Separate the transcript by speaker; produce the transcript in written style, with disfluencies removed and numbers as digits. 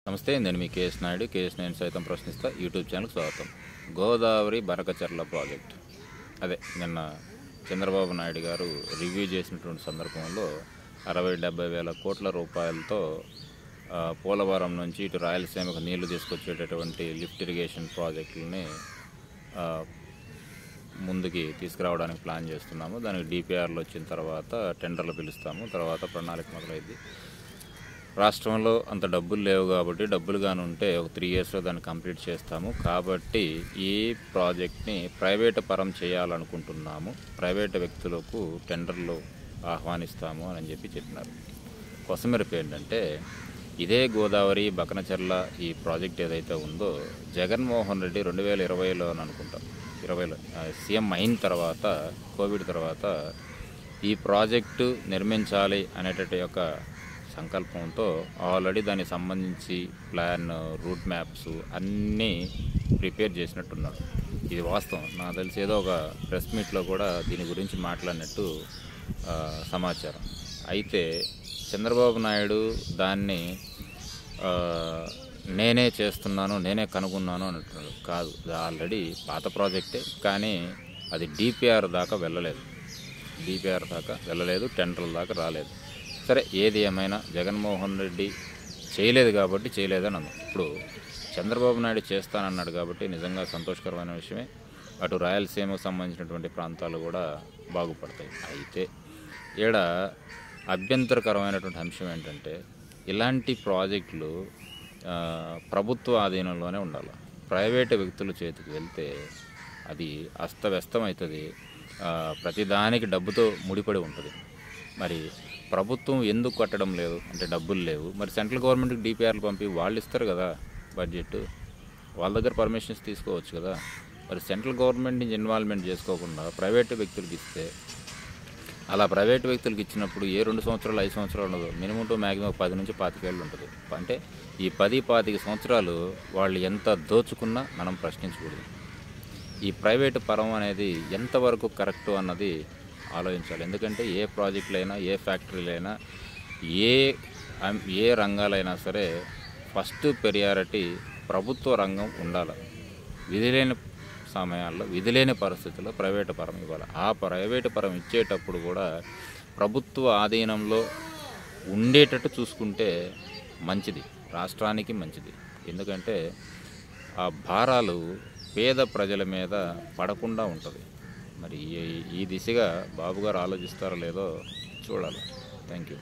Speaker 1: నమస్తే, నేను మీ కేఎస్ నాయుడు. నేను సైతం ప్రశ్నిస్తా యూట్యూబ్ ఛానల్కి స్వాగతం. గోదావరి బనకచెర్ల ప్రాజెక్ట్ అదే నిన్న చంద్రబాబు నాయుడు గారు రివ్యూ చేసినటువంటి సందర్భంలో 60-70 వేల కోట్ల రూపాయలతో పోలవరం నుంచి ఇటు రాయలసీమకు నీళ్లు తీసుకొచ్చేటటువంటి లిఫ్ట్ ఇరిగేషన్ ప్రాజెక్టులని ముందుకి తీసుకురావడానికి ప్లాన్ చేస్తున్నాము. దానికి డిపిఆర్లు వచ్చిన తర్వాత టెండర్లు పిలుస్తాము, తర్వాత ప్రణాళిక మొదలైంది. రాష్ట్రంలో అంత డబ్బులు లేవు కాబట్టి డబ్బులు కానీ ఉంటే ఒక 3 ఇయర్స్లో దాన్ని కంప్లీట్ చేస్తాము. కాబట్టి ఈ ప్రాజెక్ట్ని ప్రైవేటు పరం చేయాలనుకుంటున్నాము, ప్రైవేటు వ్యక్తులకు టెండర్లు ఆహ్వానిస్తాము అని చెప్పినారు. కొసమెరుపు ఏంటంటే, ఇదే గోదావరి బకనచెర్ల ఈ ప్రాజెక్ట్ ఏదైతే ఉందో జగన్మోహన్ రెడ్డి 2020లో అనుకుంటాం, 20లో సీఎం అయిన తర్వాత, కోవిడ్ తర్వాత ఈ ప్రాజెక్టు నిర్మించాలి అనేటటువంటి యొక్క సంకల్పంతో ఆల్రెడీ దానికి సంబంధించి ప్లాన్, రూట్ మ్యాప్స్ అన్నీ ప్రిపేర్ చేసినట్టున్నాడు. ఇది వాస్తవం. నాకు తెలిసి ఏదో ఒక ప్రెస్ మీట్లో కూడా దీని గురించి మాట్లాడినట్టు సమాచారం. అయితే చంద్రబాబు నాయుడు దాన్ని నేనే చేస్తున్నాను, నేనే కనుగొన్నాను అంటున్నాడు. కాదు, అది ఆల్రెడీ పాత ప్రాజెక్టే, కానీ అది డిపిఆర్ దాకా వెళ్ళలేదు, టెండర్ల దాకా రాలేదు. సరే, ఏది ఏమైనా జగన్మోహన్ రెడ్డి చేయలేదు కాబట్టి చేయలేదని అన్నాం. ఇప్పుడు చంద్రబాబు నాయుడు చేస్తానన్నాడు కాబట్టి నిజంగా సంతోషకరమైన విషయమే. అటు రాయలసీమకు సంబంధించినటువంటి ప్రాంతాలు కూడా బాగుపడతాయి. అయితే ఈడ అభ్యంతరకరమైనటువంటి అంశం ఏంటంటే, ఇలాంటి ప్రాజెక్టులు ప్రభుత్వ ఆధీనంలోనే ఉండాలి. ప్రైవేటు వ్యక్తుల చేతికి వెళ్తే అది అస్తవ్యస్తం అవుతుంది, ప్రతిదానికి డబ్బుతో ముడిపడి ఉంటుంది. మరి ప్రభుత్వం ఎందుకు కట్టడం లేదు అంటే డబ్బులు లేవు. మరి సెంట్రల్ గవర్నమెంట్కి డిపిఆర్లు పంపి వాళ్ళు ఇస్తారు కదా బడ్జెట్, వాళ్ళ దగ్గర పర్మిషన్స్ తీసుకోవచ్చు కదా. మరి సెంట్రల్ గవర్నమెంట్ నుంచి ఇన్వాల్వ్మెంట్ చేసుకోకుండా ప్రైవేటు వ్యక్తులకి ఇస్తే, అలా ప్రైవేటు వ్యక్తులకి ఇచ్చినప్పుడు ఏ 2 సంవత్సరాలు 5 సంవత్సరాలు ఉండదు, మినిమం టు మ్యాక్సిమం 10 నుంచి 25 ఏళ్ళు ఉంటుంది. అంటే ఈ 10-25 సంవత్సరాలు వాళ్ళు ఎంత దోచుకున్నా మనం ప్రశ్నించకూడదు. ఈ ప్రైవేటు పరం అనేది ఎంతవరకు కరెక్టు అన్నది ఆలోచించాలి. ఎందుకంటే ఏ ప్రాజెక్టులైనా, ఏ ఫ్యాక్టరీలైనా, ఏ రంగాలైనా సరే ఫస్ట్ ప్రియారిటీ ప్రభుత్వ రంగం ఉండాలి. విధిలేని సమయాల్లో, విధిలేని పరిస్థితుల్లో ప్రైవేటు పరం ఇవ్వాలి. ఆ ప్రైవేటు పరం ఇచ్చేటప్పుడు కూడా ప్రభుత్వ ఆధీనంలో ఉండేటట్టు చూసుకుంటే మంచిది, రాష్ట్రానికి మంచిది. ఎందుకంటే ఆ భారాలు పేద ప్రజల మీద పడకుండా ఉంటుంది. మరి ఈ దిశగా బాబు గారు ఆలోచిస్తారో లేదో చూడాలి. Thank you.